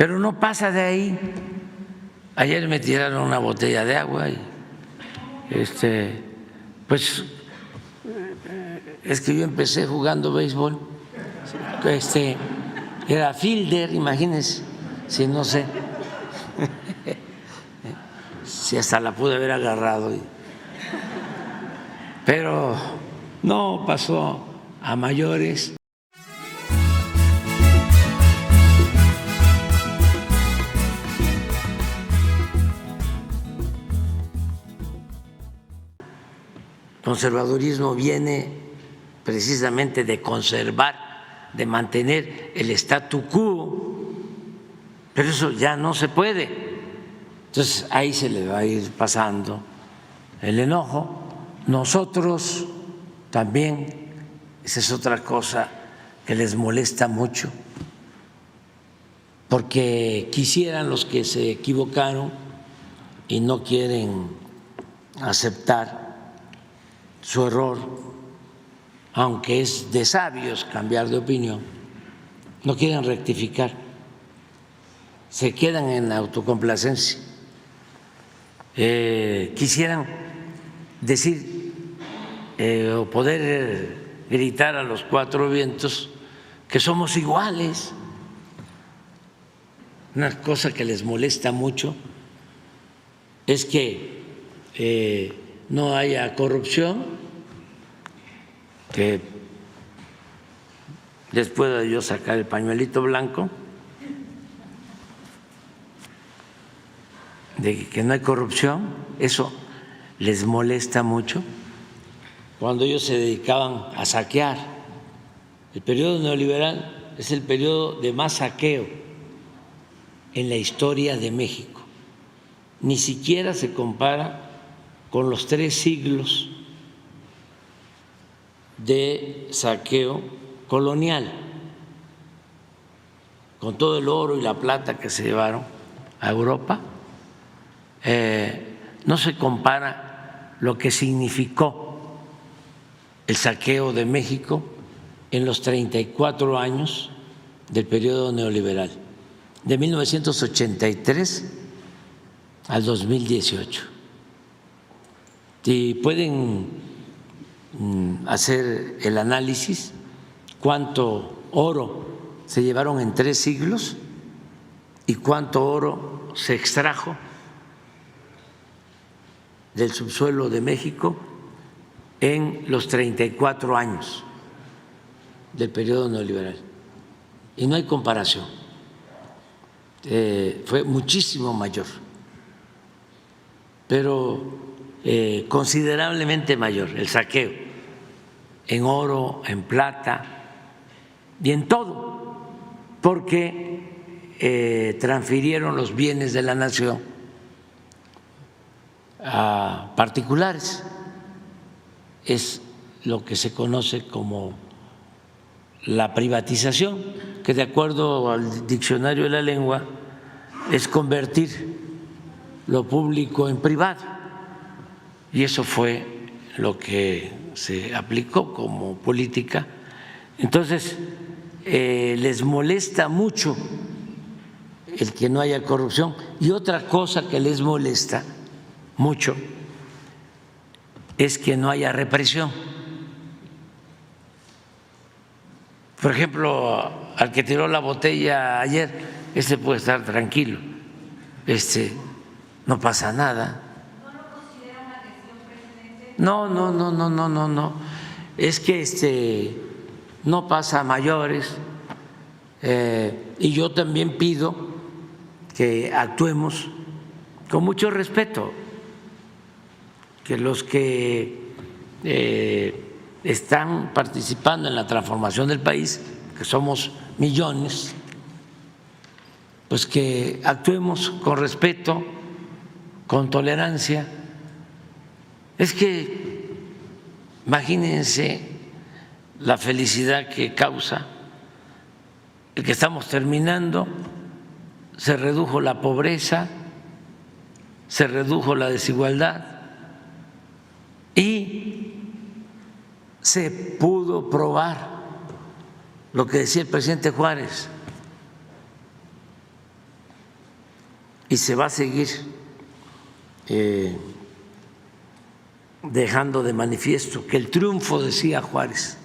pero no pasa de ahí. Ayer me tiraron una botella de agua y pues es que yo empecé jugando béisbol, era fielder, imagínense, si no sé, si hasta la pude haber agarrado, pero no pasó a mayores. Conservadurismo viene precisamente de conservar, de mantener el statu quo, pero eso ya no se puede. Entonces ahí se le va a ir pasando el enojo. Nosotros también, esa es otra cosa que les molesta mucho, porque quisieran los que se equivocaron y no quieren aceptar su error, aunque es de sabios cambiar de opinión, no quieren rectificar, se quedan en autocomplacencia. Quisieran decir o poder gritar a los cuatro vientos que somos iguales. Una cosa que les molesta mucho es que no haya corrupción, que les pueda yo sacar el pañuelito blanco de que no hay corrupción. Eso les molesta mucho. Cuando ellos se dedicaban a saquear, el periodo neoliberal es el periodo de más saqueo en la historia de México. Ni siquiera se compara con los 3 siglos de saqueo colonial, con todo el oro y la plata que se llevaron a Europa. No se compara lo que significó el saqueo de México en los 34 años del periodo neoliberal, de 1983 al 2018. Y pueden hacer el análisis cuánto oro se llevaron en 3 siglos y cuánto oro se extrajo del subsuelo de México en los 34 años del periodo neoliberal. Y no hay comparación, fue muchísimo mayor, pero considerablemente mayor el saqueo en oro, en plata y en todo, porque transfirieron los bienes de la nación a particulares. Es lo que se conoce como la privatización, que de acuerdo al diccionario de la lengua es convertir lo público en privado. Y eso fue lo que se aplicó como política. Entonces, les molesta mucho el que no haya corrupción. Y otra cosa que les molesta mucho es que no haya represión. Por ejemplo, al que tiró la botella ayer, puede estar tranquilo, no pasa nada. No, es que no pasa a mayores, y yo también pido que actuemos con mucho respeto, que los que están participando en la transformación del país, que somos millones, pues que actuemos con respeto, con tolerancia. Es que imagínense la felicidad que causa el que estamos terminando, se redujo la pobreza, se redujo la desigualdad y se pudo probar lo que decía el presidente Juárez, y se va a seguir dejando de manifiesto que el triunfo, decía Juárez,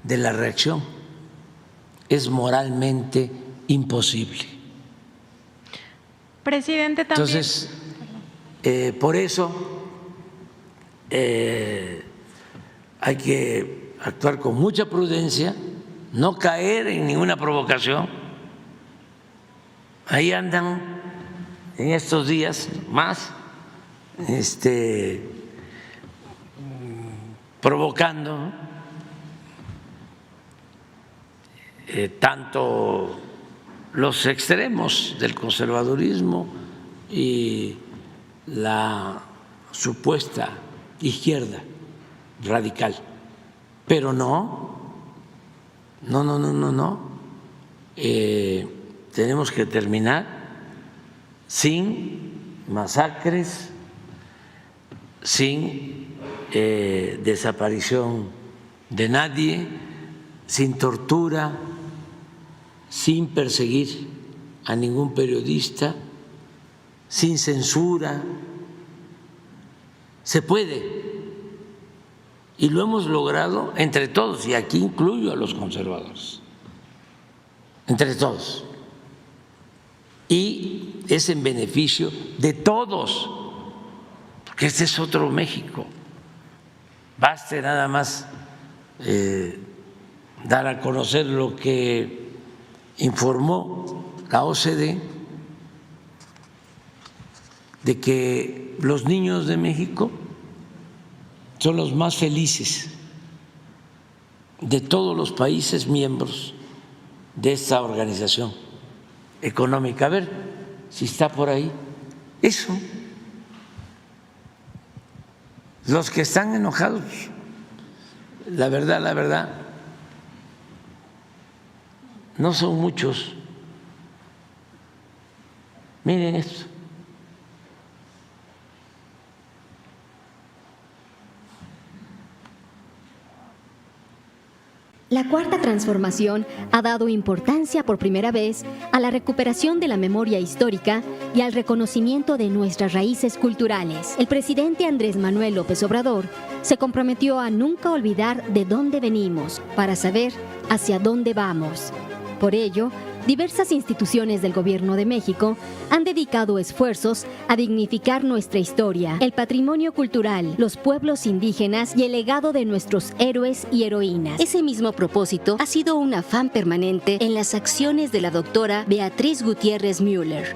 de la reacción es moralmente imposible. Presidente, también. Entonces, por eso hay que actuar con mucha prudencia, no caer en ninguna provocación. Ahí andan en estos días más provocando tanto los extremos del conservadurismo y la supuesta izquierda radical, pero no, tenemos que terminar sin masacres, sin desaparición de nadie, sin tortura, sin perseguir a ningún periodista, sin censura. Se puede, y lo hemos logrado entre todos, y aquí incluyo a los conservadores, entre todos, y es en beneficio de todos, porque este es otro México. Baste nada más dar a conocer lo que informó la OCDE, de que los niños de México son los más felices de todos los países miembros de esta organización económica. A ver si está por ahí eso. Los que están enojados, la verdad, no son muchos. Miren esto. La Cuarta Transformación ha dado importancia por primera vez a la recuperación de la memoria histórica y al reconocimiento de nuestras raíces culturales. El presidente Andrés Manuel López Obrador se comprometió a nunca olvidar de dónde venimos para saber hacia dónde vamos. Por ello, diversas instituciones del Gobierno de México han dedicado esfuerzos a dignificar nuestra historia, el patrimonio cultural, los pueblos indígenas y el legado de nuestros héroes y heroínas. Ese mismo propósito ha sido un afán permanente en las acciones de la doctora Beatriz Gutiérrez Müller.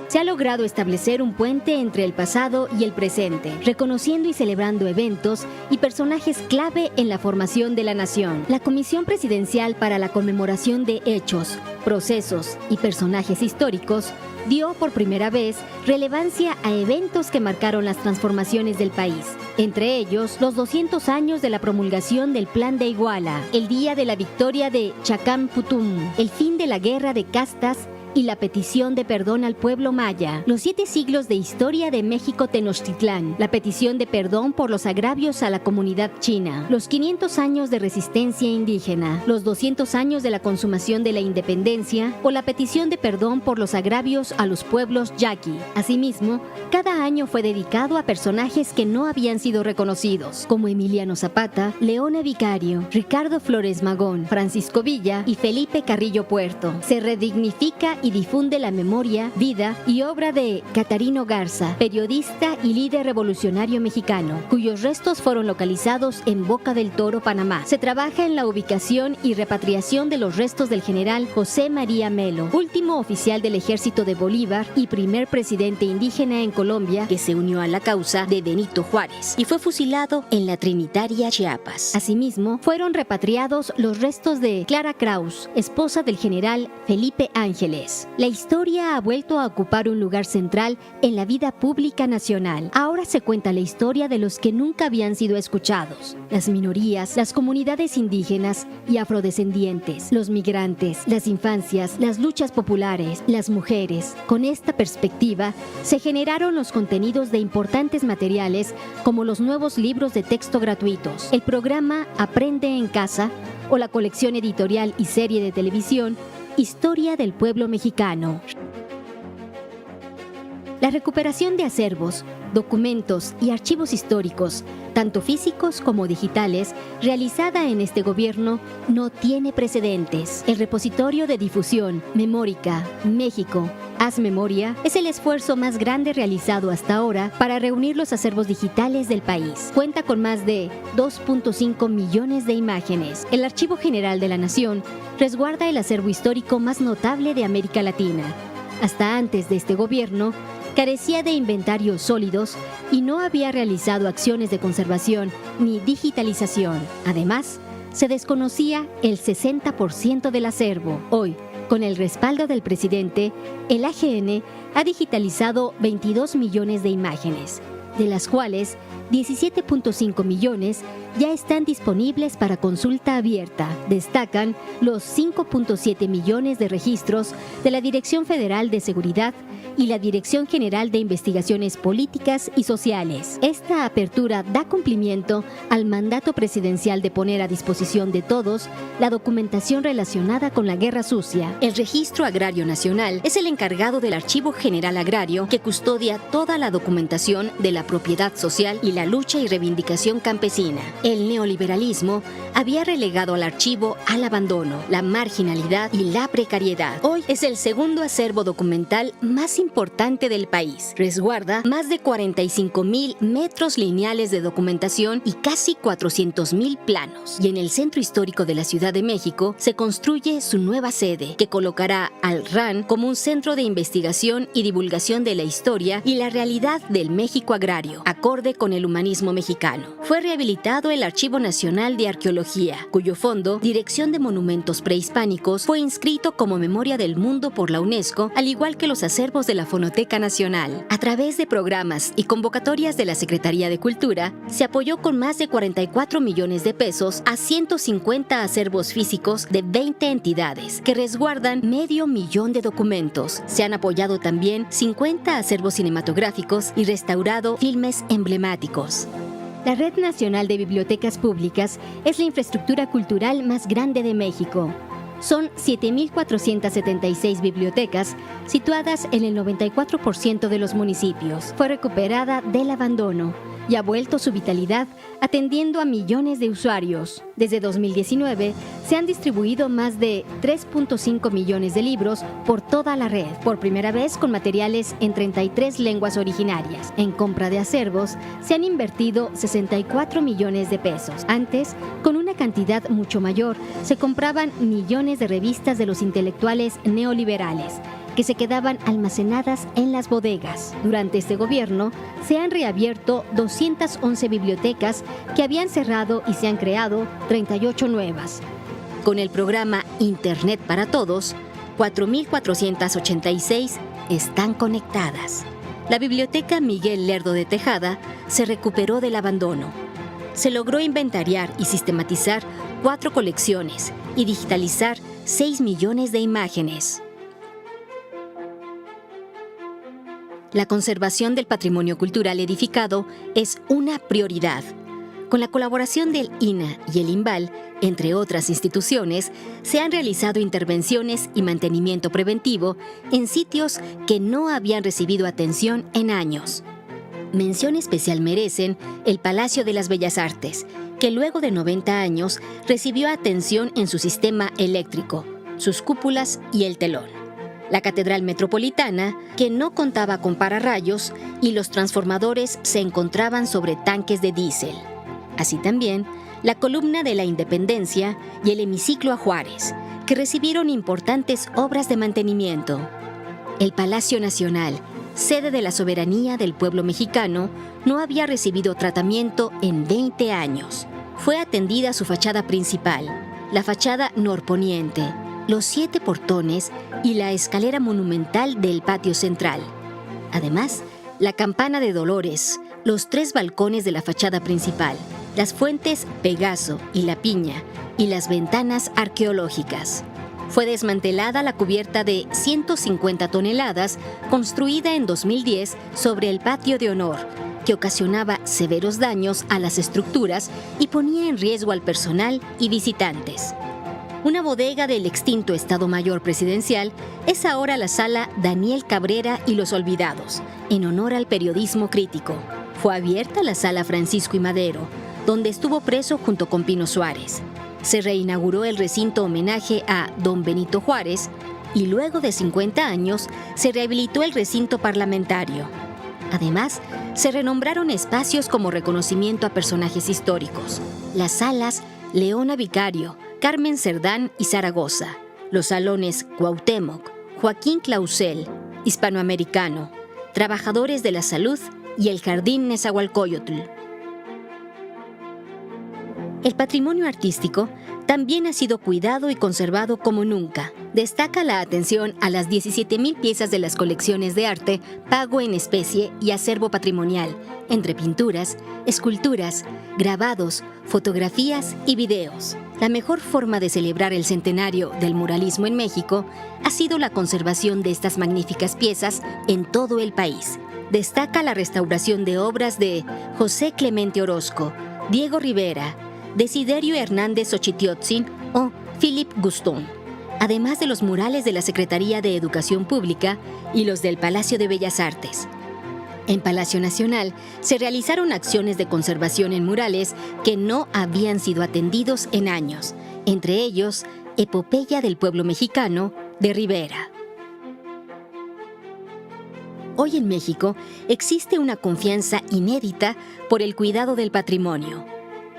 Se ha logrado establecer un puente entre el pasado y el presente, reconociendo y celebrando eventos y personajes clave en la formación de la nación. La Comisión Presidencial para la Conmemoración de Hechos, Procesos y Personajes Históricos dio por primera vez relevancia a eventos que marcaron las transformaciones del país, entre ellos los 200 años de la promulgación del Plan de Iguala, el día de la victoria de Chacamputún, el fin de la guerra de castas y la petición de perdón al pueblo maya, los 7 siglos de historia de México Tenochtitlán, la petición de perdón por los agravios a la comunidad china, los 500 años de resistencia indígena, los 200 años de la consumación de la independencia o la petición de perdón por los agravios a los pueblos yaqui. Asimismo, cada año fue dedicado a personajes que no habían sido reconocidos, como Emiliano Zapata, Leona Vicario, Ricardo Flores Magón, Francisco Villa y Felipe Carrillo Puerto. Se redignifica y difunde la memoria, vida y obra de Catarino Garza, periodista y líder revolucionario mexicano, cuyos restos fueron localizados en Boca del Toro, Panamá. Se trabaja en la ubicación y repatriación de los restos del general José María Melo, último oficial del ejército de Bolívar y primer presidente indígena en Colombia que se unió a la causa de Benito Juárez y fue fusilado en la Trinitaria, Chiapas. Asimismo, fueron repatriados los restos de Clara Kraus, esposa del general Felipe Ángeles. La historia ha vuelto a ocupar un lugar central en la vida pública nacional. Ahora se cuenta la historia de los que nunca habían sido escuchados: las minorías, las comunidades indígenas y afrodescendientes, los migrantes, las infancias, las luchas populares, las mujeres. Con esta perspectiva, se generaron los contenidos de importantes materiales como los nuevos libros de texto gratuitos, el programa Aprende en Casa o la colección editorial y serie de televisión Historia del Pueblo Mexicano. La recuperación de acervos, documentos y archivos históricos, tanto físicos como digitales, realizada en este gobierno, no tiene precedentes. El repositorio de difusión Memórica México, Haz Memoria, es el esfuerzo más grande realizado hasta ahora para reunir los acervos digitales del país. Cuenta con más de 2.5 millones de imágenes. El Archivo General de la Nación resguarda el acervo histórico más notable de América Latina. Hasta antes de este gobierno, carecía de inventarios sólidos y no había realizado acciones de conservación ni digitalización. Además, se desconocía el 60% del acervo. Hoy, con el respaldo del presidente, el AGN ha digitalizado 22 millones de imágenes, de las cuales 17.5 millones ya están disponibles para consulta abierta. Destacan los 5.7 millones de registros de la Dirección Federal de Seguridad y la Dirección General de Investigaciones Políticas y Sociales. Esta apertura da cumplimiento al mandato presidencial de poner a disposición de todos la documentación relacionada con la Guerra Sucia. El Registro Agrario Nacional es el encargado del Archivo General Agrario que custodia toda la documentación de la propiedad social y la lucha y reivindicación campesina. El neoliberalismo había relegado al archivo al abandono, la marginalidad y la precariedad. Hoy es el segundo acervo documental más importante del país. Resguarda más de 45,000 metros lineales de documentación y casi 400,000 planos. Y en el Centro Histórico de la Ciudad de México se construye su nueva sede, que colocará al RAN como un centro de investigación y divulgación de la historia y la realidad del México agrario, acorde con el humanismo mexicano. Fue rehabilitado el Archivo Nacional de Arqueología, cuyo fondo, Dirección de Monumentos Prehispánicos, fue inscrito como Memoria del Mundo por la UNESCO, al igual que los acervos de la Fonoteca Nacional. A través de programas y convocatorias de la Secretaría de Cultura, se apoyó con más de 44 millones de pesos a 150 acervos físicos de 20 entidades, que resguardan 500,000 de documentos. Se han apoyado también 50 acervos cinematográficos y restaurado filmes emblemáticos. La Red Nacional de Bibliotecas Públicas es la infraestructura cultural más grande de México. Son 7,476 bibliotecas situadas en el 94% de los municipios. Fue recuperada del abandono y ha vuelto su vitalidad atendiendo a millones de usuarios. Desde 2019 se han distribuido más de 3.5 millones de libros por toda la red, por primera vez con materiales en 33 lenguas originarias. En compra de acervos se han invertido 64 millones de pesos. Antes, con una cantidad mucho mayor, se compraban millones de revistas de los intelectuales neoliberales, que se quedaban almacenadas en las bodegas. Durante este gobierno se han reabierto 211 bibliotecas que habían cerrado y se han creado 38 nuevas. Con el programa Internet para Todos, 4,486 están conectadas. La Biblioteca Miguel Lerdo de Tejada se recuperó del abandono. Se logró inventariar y sistematizar 4 colecciones y digitalizar 6 millones de imágenes. La conservación del patrimonio cultural edificado es una prioridad. Con la colaboración del INAH y el INVAL, entre otras instituciones, se han realizado intervenciones y mantenimiento preventivo en sitios que no habían recibido atención en años. Mención especial merecen el Palacio de las Bellas Artes, que luego de 90 años recibió atención en su sistema eléctrico, sus cúpulas y el telón. La Catedral Metropolitana, que no contaba con pararrayos y los transformadores se encontraban sobre tanques de diésel. Así también, la Columna de la Independencia y el Hemiciclo a Juárez, que recibieron importantes obras de mantenimiento. El Palacio Nacional, sede de la soberanía del pueblo mexicano, no había recibido tratamiento en 20 años. Fue atendida su fachada principal, la fachada norponiente, los 7 portones y la escalera monumental del patio central. Además, la campana de Dolores, los 3 balcones de la fachada principal, las fuentes Pegaso y La Piña y las ventanas arqueológicas. Fue desmantelada la cubierta de 150 toneladas construida en 2010 sobre el patio de honor, que ocasionaba severos daños a las estructuras y ponía en riesgo al personal y visitantes. Una bodega del extinto Estado Mayor Presidencial es ahora la Sala Daniel Cabrera y los Olvidados, en honor al periodismo crítico. Fue abierta la Sala Francisco I. Madero, donde estuvo preso junto con Pino Suárez. Se reinauguró el recinto homenaje a don Benito Juárez y luego de 50 años se rehabilitó el recinto parlamentario. Además, se renombraron espacios como reconocimiento a personajes históricos. Las salas Leona Vicario, Carmen Cerdán y Zaragoza, los salones Cuauhtémoc, Joaquín Clausel, Hispanoamericano, Trabajadores de la Salud y el Jardín Nezahualcóyotl. El patrimonio artístico también ha sido cuidado y conservado como nunca. Destaca la atención a las 17,000 piezas de las colecciones de arte, pago en especie y acervo patrimonial, entre pinturas, esculturas, grabados, fotografías y videos. La mejor forma de celebrar el centenario del muralismo en México ha sido la conservación de estas magníficas piezas en todo el país. Destaca la restauración de obras de José Clemente Orozco, Diego Rivera, Desiderio Hernández Xochitiotzin o Philippe Guston, además de los murales de la Secretaría de Educación Pública y los del Palacio de Bellas Artes. En Palacio Nacional se realizaron acciones de conservación en murales que no habían sido atendidos en años, entre ellos Epopeya del Pueblo Mexicano de Rivera. Hoy en México existe una confianza inédita por el cuidado del patrimonio.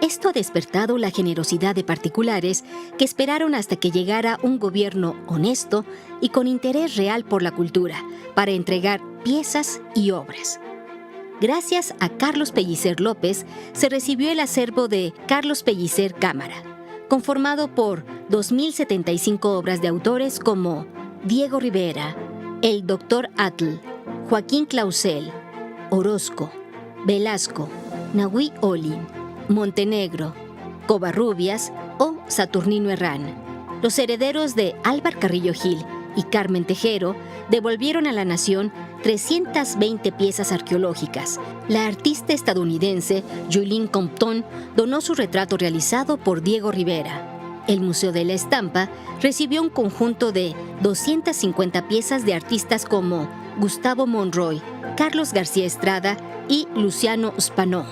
Esto ha despertado la generosidad de particulares que esperaron hasta que llegara un gobierno honesto y con interés real por la cultura para entregar piezas y obras. Gracias a Carlos Pellicer López se recibió el acervo de Carlos Pellicer Cámara, conformado por 2,075 obras de autores como Diego Rivera, el Dr. Atl, Joaquín Clausel, Orozco, Velasco, Nahui Olin, Montenegro, Covarrubias o Saturnino Herrán. Los herederos de Álvar Carrillo Gil y Carmen Tejero devolvieron a la nación 320 piezas arqueológicas. La artista estadounidense Julie Compton donó su retrato realizado por Diego Rivera. El Museo de la Estampa recibió un conjunto de 250 piezas de artistas como Gustavo Monroy, Carlos García Estrada y Luciano Spanó.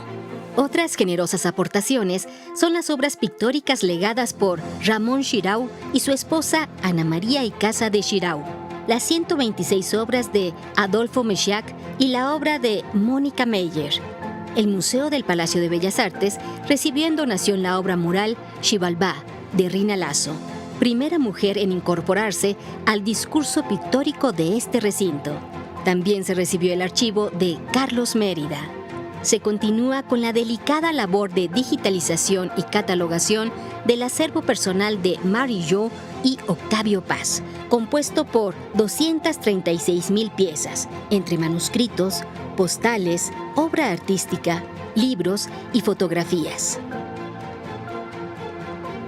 Otras generosas aportaciones son las obras pictóricas legadas por Ramón Xirau y su esposa Ana María Icaza de Xirau, las 126 obras de Adolfo Mechiac y la obra de Mónica Meyer. El Museo del Palacio de Bellas Artes recibió en donación la obra mural Xibalbá de Rina Lazo, primera mujer en incorporarse al discurso pictórico de este recinto. También se recibió el archivo de Carlos Mérida. Se continúa con la delicada labor de digitalización y catalogación del acervo personal de Mary Jo y Octavio Paz, compuesto por 236,000 piezas, entre manuscritos, postales, obra artística, libros y fotografías.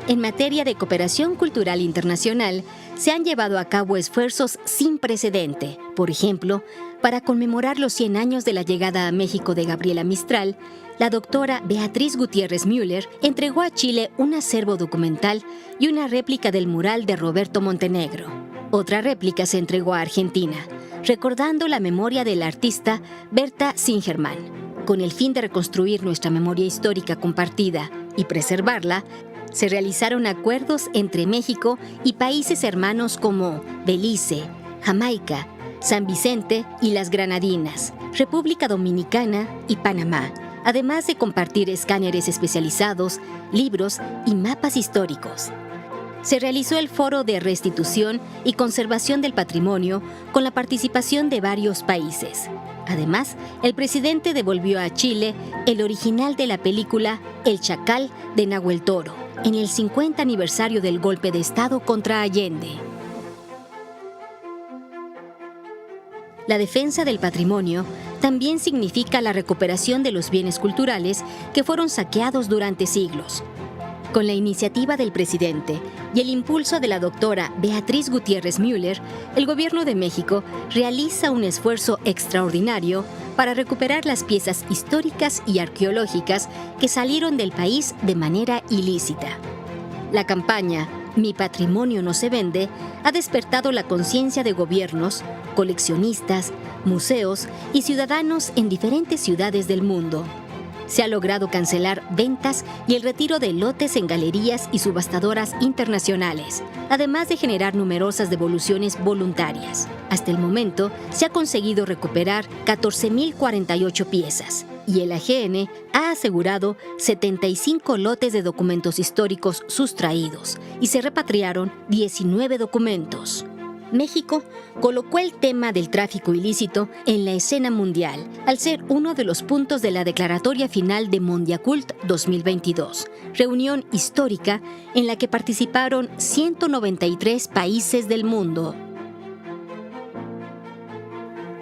En materia de cooperación cultural internacional, se han llevado a cabo esfuerzos sin precedente. Por ejemplo, para conmemorar los 100 años de la llegada a México de Gabriela Mistral, la doctora Beatriz Gutiérrez Müller entregó a Chile un acervo documental y una réplica del mural de Roberto Montenegro. Otra réplica se entregó a Argentina, recordando la memoria del artista Berta Singerman. Con el fin de reconstruir nuestra memoria histórica compartida y preservarla, se realizaron acuerdos entre México y países hermanos como Belice, Jamaica, San Vicente y las Granadinas, República Dominicana y Panamá, además de compartir escáneres especializados, libros y mapas históricos. Se realizó el Foro de Restitución y Conservación del Patrimonio con la participación de varios países. Además, el presidente devolvió a Chile el original de la película El Chacal de Nahuel Toro, en el 50 aniversario del golpe de Estado contra Allende. La defensa del patrimonio también significa la recuperación de los bienes culturales que fueron saqueados durante siglos. Con la iniciativa del presidente y el impulso de la doctora Beatriz Gutiérrez Müller, el Gobierno de México realiza un esfuerzo extraordinario para recuperar las piezas históricas y arqueológicas que salieron del país de manera ilícita. La campaña Mi patrimonio no se vende ha despertado la conciencia de gobiernos, coleccionistas, museos y ciudadanos en diferentes ciudades del mundo. Se ha logrado cancelar ventas y el retiro de lotes en galerías y subastadoras internacionales, además de generar numerosas devoluciones voluntarias. Hasta el momento, se ha conseguido recuperar 14.048 piezas y el AGN ha asegurado 75 lotes de documentos históricos sustraídos y se repatriaron 19 documentos. México colocó el tema del tráfico ilícito en la escena mundial, al ser uno de los puntos de la declaratoria final de Mondiacult 2022, reunión histórica en la que participaron 193 países del mundo.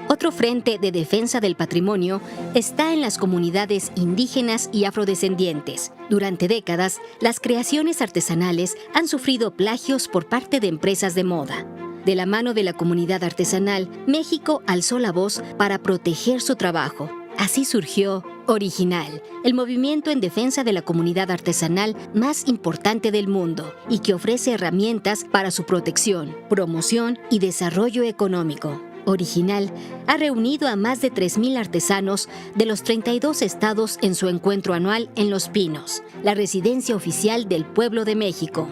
Otro frente de defensa del patrimonio está en las comunidades indígenas y afrodescendientes. Durante décadas, las creaciones artesanales han sufrido plagios por parte de empresas de moda. De la mano de la comunidad artesanal, México alzó la voz para proteger su trabajo. Así surgió Original, el movimiento en defensa de la comunidad artesanal más importante del mundo y que ofrece herramientas para su protección, promoción y desarrollo económico. Original ha reunido a más de 3.000 artesanos de los 32 estados en su encuentro anual en Los Pinos, la residencia oficial del pueblo de México.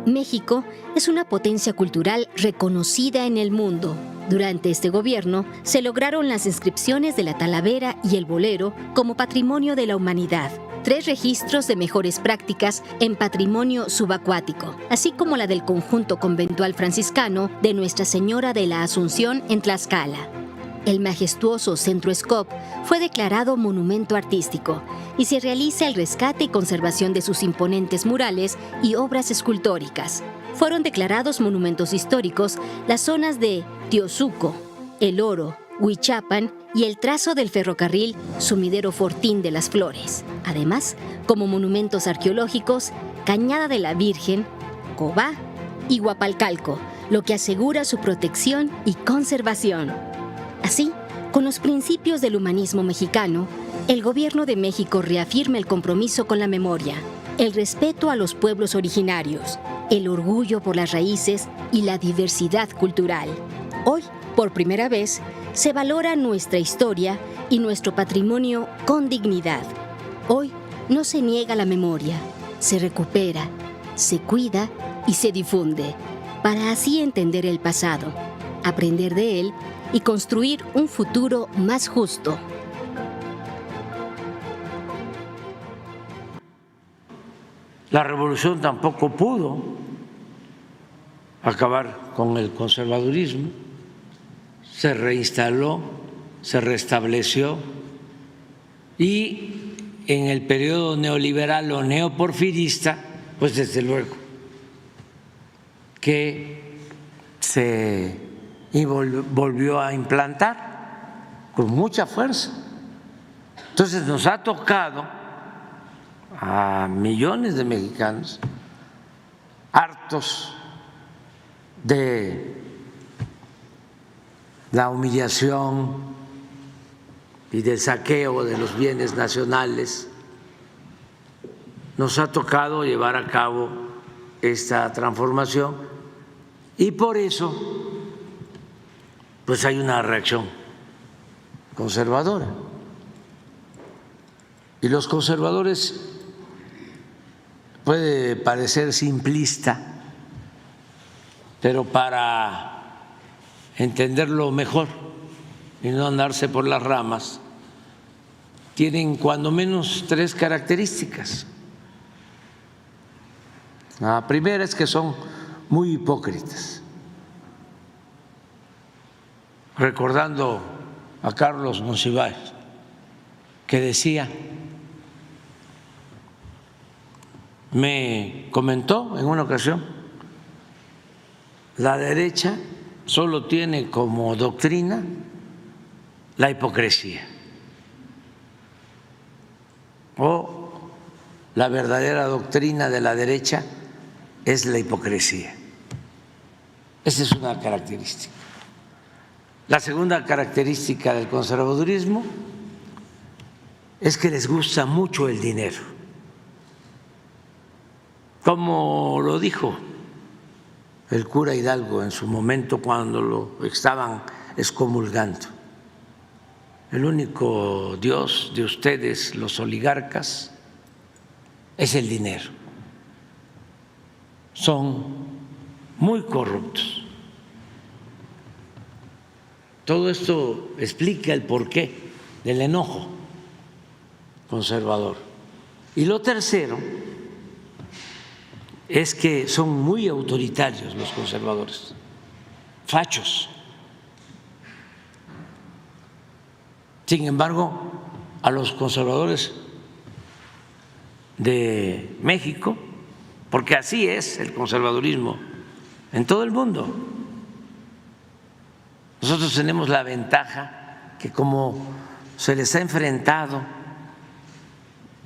México es una potencia cultural reconocida en el mundo. Durante este gobierno se lograron las inscripciones de la Talavera y el Bolero como Patrimonio de la Humanidad, 3 registros de mejores prácticas en patrimonio subacuático, así como la del conjunto conventual franciscano de Nuestra Señora de la Asunción en Tlaxcala. El majestuoso Centro Scop fue declarado monumento artístico y se realiza el rescate y conservación de sus imponentes murales y obras escultóricas. Fueron declarados monumentos históricos las zonas de Teosuco, El Oro, Huichapan y el trazo del ferrocarril Sumidero Fortín de las Flores. Además, como monumentos arqueológicos, Cañada de la Virgen, Cobá y Huapalcalco, lo que asegura su protección y conservación. Así, con los principios del humanismo mexicano, el Gobierno de México reafirma el compromiso con la memoria, el respeto a los pueblos originarios, el orgullo por las raíces y la diversidad cultural. Hoy, por primera vez, se valora nuestra historia y nuestro patrimonio con dignidad. Hoy no se niega la memoria, se recupera, se cuida y se difunde, para así entender el pasado, aprender de él y construir un futuro más justo. La revolución tampoco pudo acabar con el conservadurismo, se reinstaló, se restableció y en el periodo neoliberal o neoporfirista, pues desde luego que se volvió a implantar con mucha fuerza. Entonces nos ha tocado a millones de mexicanos hartos de la humillación y del saqueo de los bienes nacionales. Nos ha tocado llevar a cabo esta transformación y por eso pues hay una reacción conservadora. Y los conservadores, puede parecer simplista, pero para entenderlo mejor y no andarse por las ramas, tienen cuando menos 3 características. La primera es que son muy hipócritas. Recordando a Carlos Monsiváis, que decía, me comentó en una ocasión, la derecha solo tiene como doctrina la hipocresía, o la verdadera doctrina de la derecha es la hipocresía. Esa es una característica. La segunda característica del conservadurismo es que les gusta mucho el dinero. como lo dijo el cura Hidalgo en su momento cuando lo estaban excomulgando. El único Dios de ustedes, los oligarcas, es el dinero. Son muy corruptos. Todo esto explica el porqué del enojo conservador. Y lo tercero es que son muy autoritarios los conservadores, fachos. Sin embargo, a los conservadores de México, porque así es el conservadurismo en todo el mundo, nosotros tenemos la ventaja que como se les ha enfrentado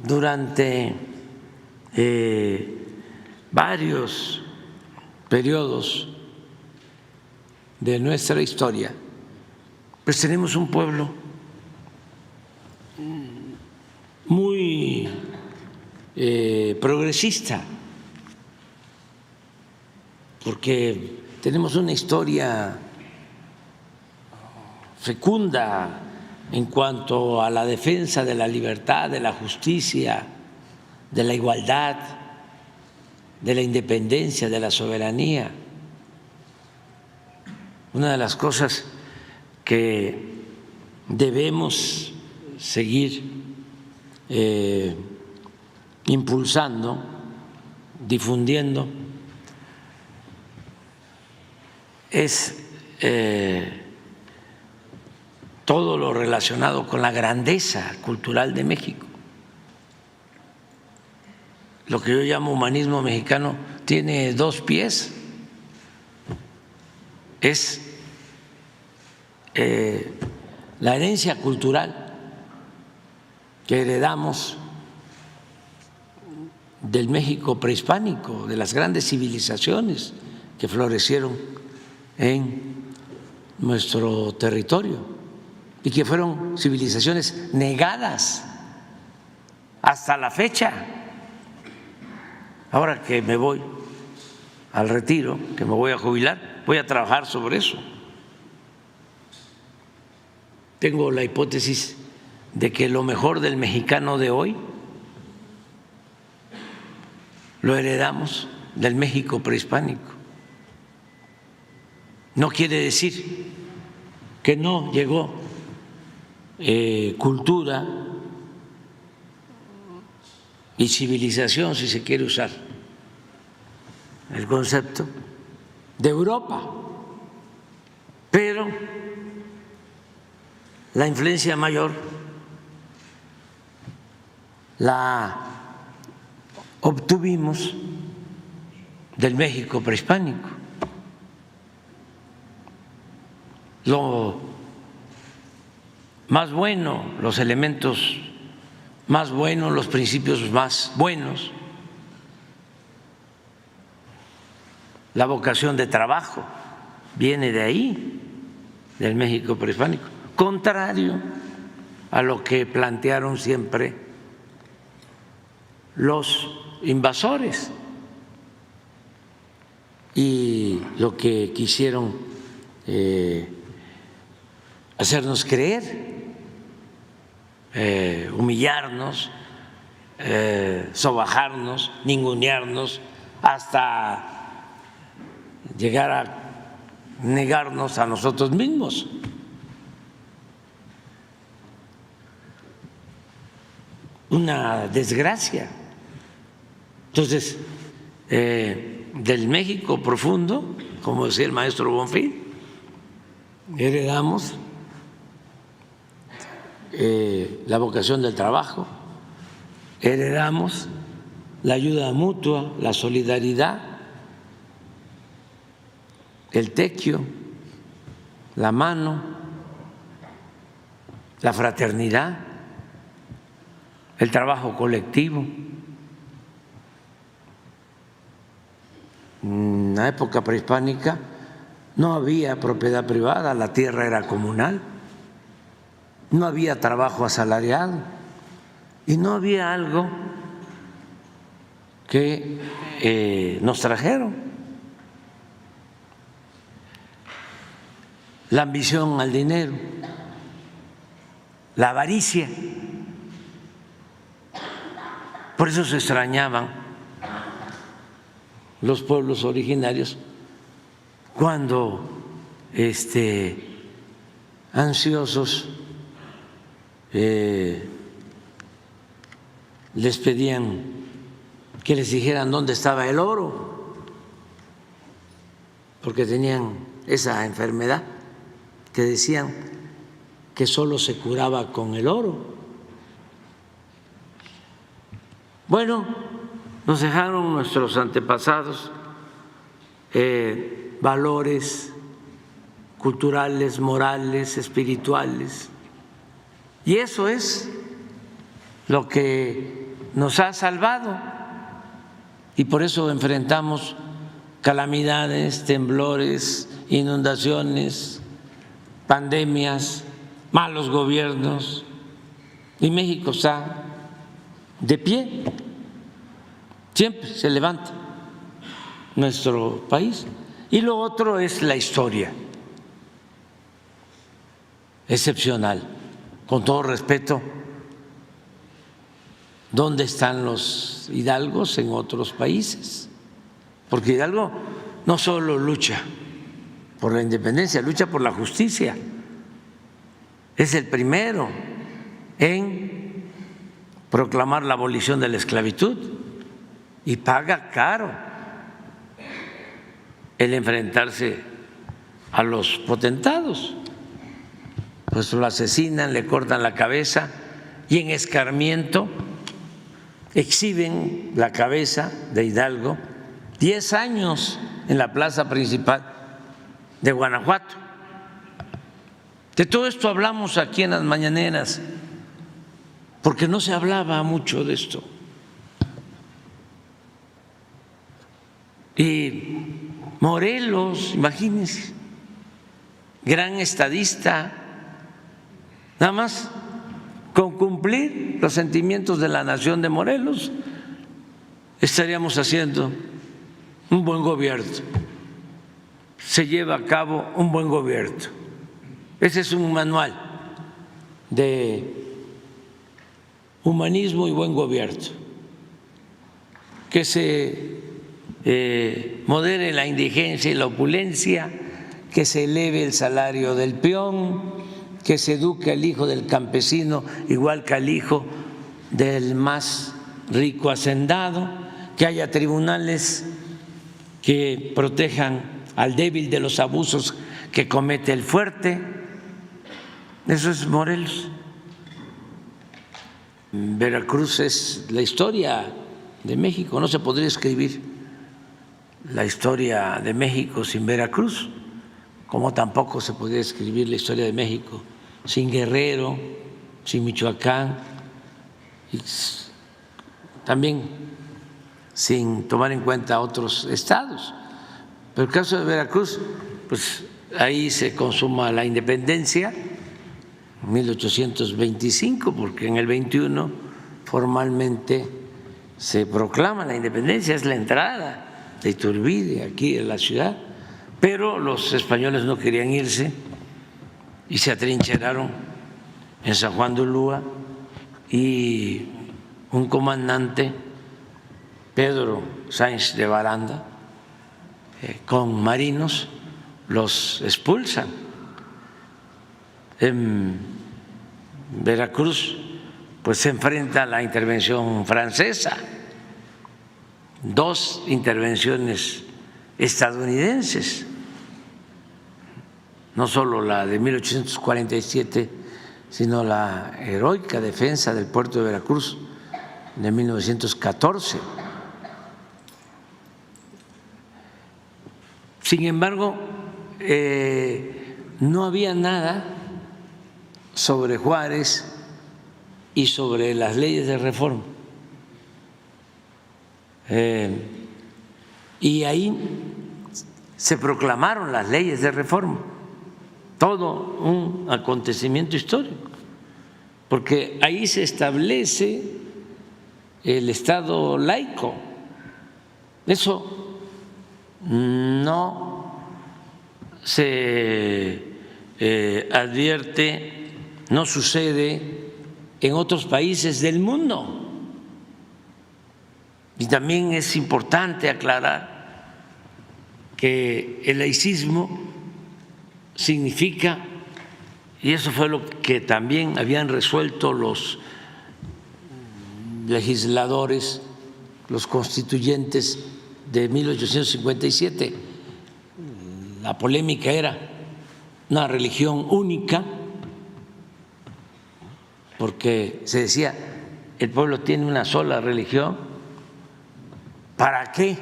durante varios periodos de nuestra historia, pues tenemos un pueblo muy progresista, porque tenemos una historia fecunda en cuanto a la defensa de la libertad, de la justicia, de la igualdad, de la independencia, de la soberanía. Una de las cosas que debemos seguir impulsando, difundiendo, es todo lo relacionado con la grandeza cultural de México. Lo que yo llamo humanismo mexicano tiene dos pies. Es la herencia cultural que heredamos del México prehispánico, de las grandes civilizaciones que florecieron en nuestro territorio y que fueron civilizaciones negadas hasta la fecha. Ahora que me voy al retiro, que me voy a jubilar, voy a trabajar sobre eso. Tengo la hipótesis de que lo mejor del mexicano de hoy lo heredamos del México prehispánico. No quiere decir que no llegó cultura y civilización, si se quiere usar el concepto, de Europa, pero la influencia mayor la obtuvimos del México prehispánico. Lo más bueno, los elementos más buenos, los principios más buenos, la vocación de trabajo viene de ahí, del México prehispánico, contrario a lo que plantearon siempre los invasores y lo que quisieron hacernos creer, humillarnos, sobajarnos, ningunearnos, hasta llegar a negarnos a nosotros mismos. Una desgracia. Entonces, del México profundo, como decía el maestro Bonfil, heredamos la vocación del trabajo, heredamos la ayuda mutua, la solidaridad, el tequio, la mano, la fraternidad, el trabajo colectivo. En la época prehispánica no había propiedad privada, la tierra era comunal, no había trabajo asalariado y no había algo que nos trajeron. La ambición al dinero, la avaricia. Por eso se extrañaban los pueblos originarios cuando ansiosos les pedían que les dijeran dónde estaba el oro, porque tenían esa enfermedad que decían que solo se curaba con el oro. Bueno, nos dejaron nuestros antepasados valores culturales, morales, espirituales, y eso es lo que nos ha salvado, y por eso enfrentamos calamidades, temblores, inundaciones, pandemias, malos gobiernos, y México está de pie, siempre se levanta nuestro país. Y lo otro es la historia, excepcional, con todo respeto. ¿Dónde están los hidalgos en otros países? Porque Hidalgo no solo lucha por la independencia, lucha por la justicia. Es el primero en proclamar la abolición de la esclavitud y paga caro el enfrentarse a los potentados. Pues lo asesinan, le cortan la cabeza y en escarmiento exhiben la cabeza de Hidalgo 10 años en la plaza principal de Guanajuato. De todo esto hablamos aquí en las mañaneras, porque no se hablaba mucho de esto. Y Morelos, imagínense, gran estadista, nada más con cumplir los sentimientos de la nación de Morelos, estaríamos haciendo un buen gobierno, se lleva a cabo un buen gobierno. Ese es un manual de humanismo y buen gobierno, que se modere la indigencia y la opulencia, que se eleve el salario del peón, que se eduque al hijo del campesino igual que al hijo del más rico hacendado, que haya tribunales que protejan al débil de los abusos que comete el fuerte. Eso es Morelos. Veracruz es la historia de México. No se podría escribir la historia de México sin Veracruz, como tampoco se podría escribir la historia de México sin Guerrero, sin Michoacán, y también sin tomar en cuenta otros estados. Pero el caso de Veracruz, pues ahí se consuma la independencia, en 1825, porque en el 21 formalmente se proclama la independencia, es la entrada de Iturbide aquí en la ciudad, pero los españoles no querían irse y se atrincheraron en San Juan de Ulúa, y un comandante, Pedro Sáenz de Baranda, con marinos los expulsan. En Veracruz pues se enfrenta a la intervención francesa, 2 intervenciones estadounidenses, no solo la de 1847, sino la heroica defensa del puerto de Veracruz de 1914. Sin embargo, no había nada sobre Juárez y sobre las leyes de reforma. Y ahí se proclamaron las leyes de reforma, todo un acontecimiento histórico, porque ahí se establece el Estado laico Eso no se advierte, no sucede en otros países del mundo. Y también es importante aclarar que el laicismo significa, y eso fue lo que también habían resuelto los legisladores, los constituyentes de 1857, la polémica era una religión única, porque se decía, el pueblo tiene una sola religión, ¿para qué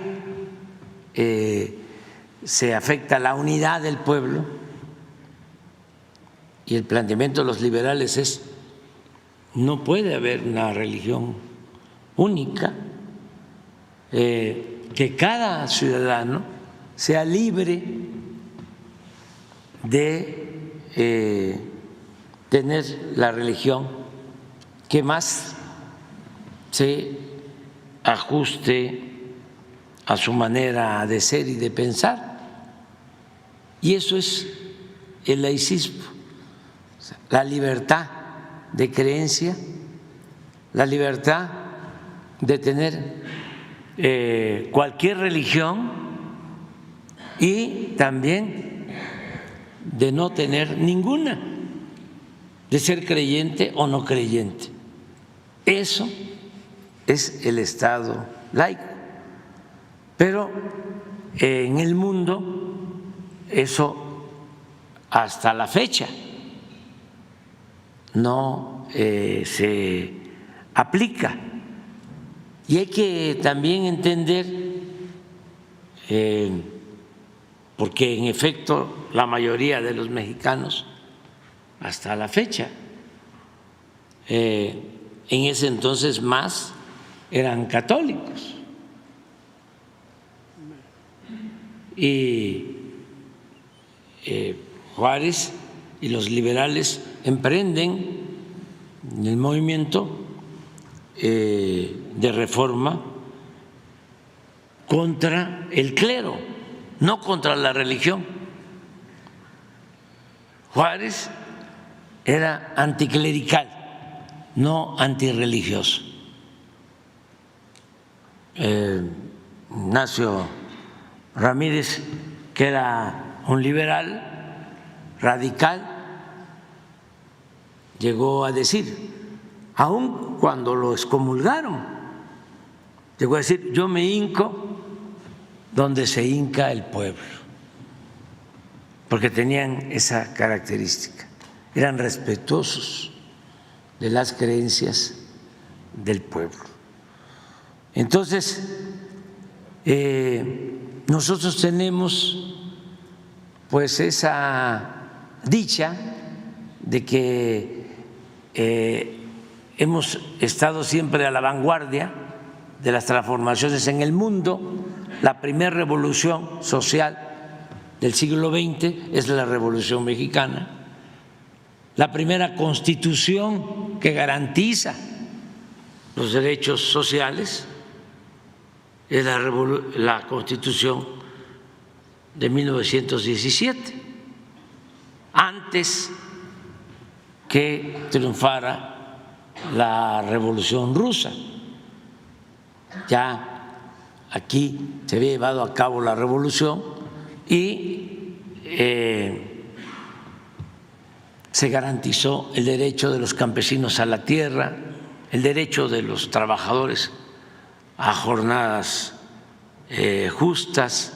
se afecta la unidad del pueblo? Y el planteamiento de los liberales es, no puede haber una religión única, que cada ciudadano sea libre de tener la religión que más se ajuste a su manera de ser y de pensar. Y eso es el laicismo, la libertad de creencia, la libertad de tener cualquier religión y también de no tener ninguna, de ser creyente o no creyente. Eso es el Estado laico. Pero en el mundo eso hasta la fecha no se aplica. Y hay que también entender, porque en efecto la mayoría de los mexicanos hasta la fecha, en ese entonces más eran católicos. Y Juárez y los liberales emprenden el movimiento de reforma contra el clero, no contra la religión. Juárez era anticlerical, no antirreligioso. Ignacio Ramírez, que era un liberal radical, llegó a decir, aun cuando lo excomulgaron, llegó a decir, yo me hinco donde se hinca el pueblo, porque tenían esa característica, eran respetuosos de las creencias del pueblo. Entonces, nosotros tenemos pues esa dicha de que hemos estado siempre a la vanguardia de las transformaciones en el mundo. La primera revolución social del siglo XX es la Revolución Mexicana. La primera constitución que garantiza los derechos sociales es la Constitución de 1917, antes que triunfara la Revolución Rusa. Ya aquí se había llevado a cabo la revolución y se garantizó el derecho de los campesinos a la tierra, el derecho de los trabajadores a jornadas justas,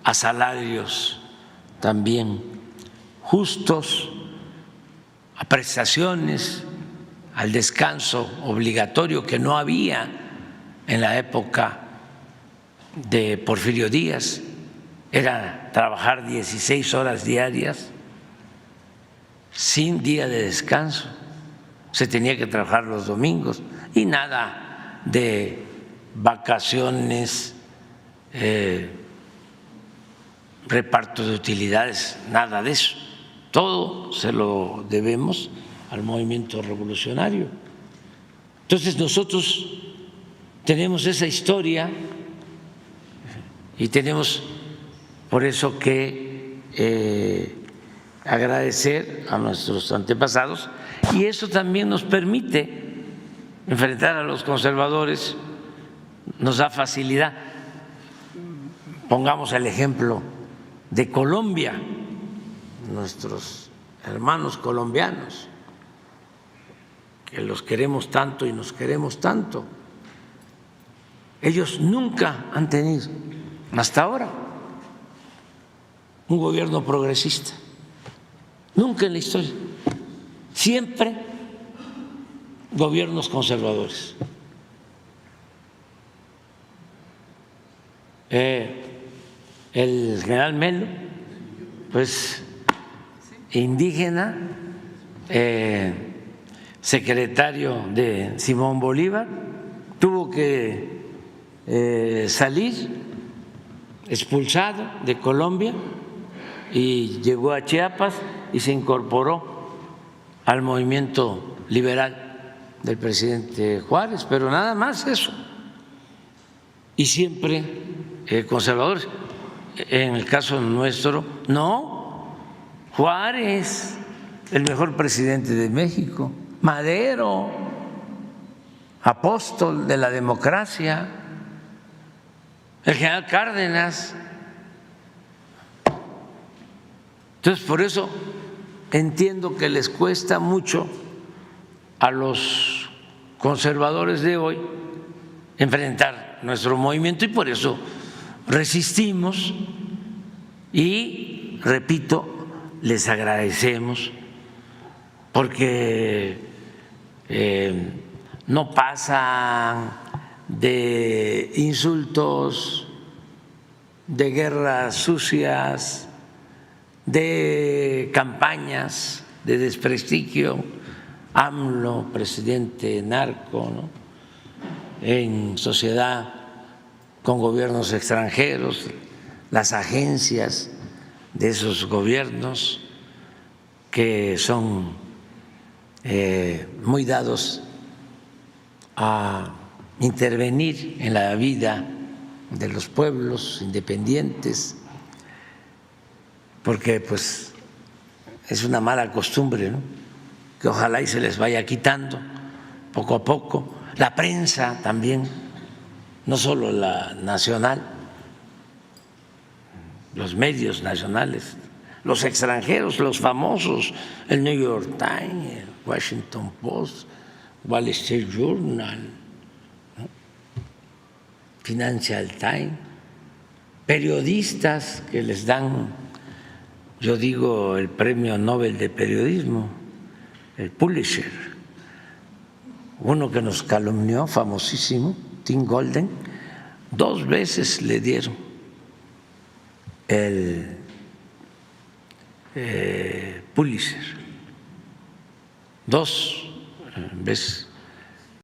a salarios también justos, a prestaciones, al descanso obligatorio que no había en la época de Porfirio Díaz, era trabajar 16 horas diarias sin día de descanso, se tenía que trabajar los domingos y nada de vacaciones, reparto de utilidades, nada de eso. Todo se lo debemos al movimiento revolucionario. Entonces nosotros tenemos esa historia y tenemos por eso que agradecer a nuestros antepasados, y eso también nos permite enfrentar a los conservadores, nos da facilidad. Pongamos el ejemplo de Colombia, nuestros hermanos colombianos, que los queremos tanto y nos queremos tanto. Ellos nunca han tenido, hasta ahora, un gobierno progresista, nunca en la historia, siempre gobiernos conservadores. El general Melo, pues indígena, secretario de Simón Bolívar, tuvo que salir expulsado de Colombia y llegó a Chiapas y se incorporó al movimiento liberal del presidente Juárez, pero nada más eso. Y siempre conservadores. En el caso nuestro, no. Juárez, el mejor presidente de México. Madero, apóstol de la democracia. El general Cárdenas. Entonces, por eso entiendo que les cuesta mucho a los conservadores de hoy enfrentar nuestro movimiento, y por eso resistimos y, repito, les agradecemos porque no pasan de insultos, de guerras sucias, de campañas de desprestigio. AMLO, presidente narco, ¿no?, en sociedad con gobiernos extranjeros, las agencias de esos gobiernos que son muy dados a intervenir en la vida de los pueblos independientes, porque pues es una mala costumbre, ¿no?, que ojalá y se les vaya quitando poco a poco. La prensa también, no solo la nacional, los medios nacionales, los extranjeros, los famosos, el New York Times, el Washington Post, Wall Street Journal, ¿no?, Financial Times, periodistas que les dan, yo digo, el Premio Nobel de Periodismo, el Pulitzer, uno que nos calumnió, famosísimo, Tim Golden, 2 veces le dieron el Pulitzer, 2 veces.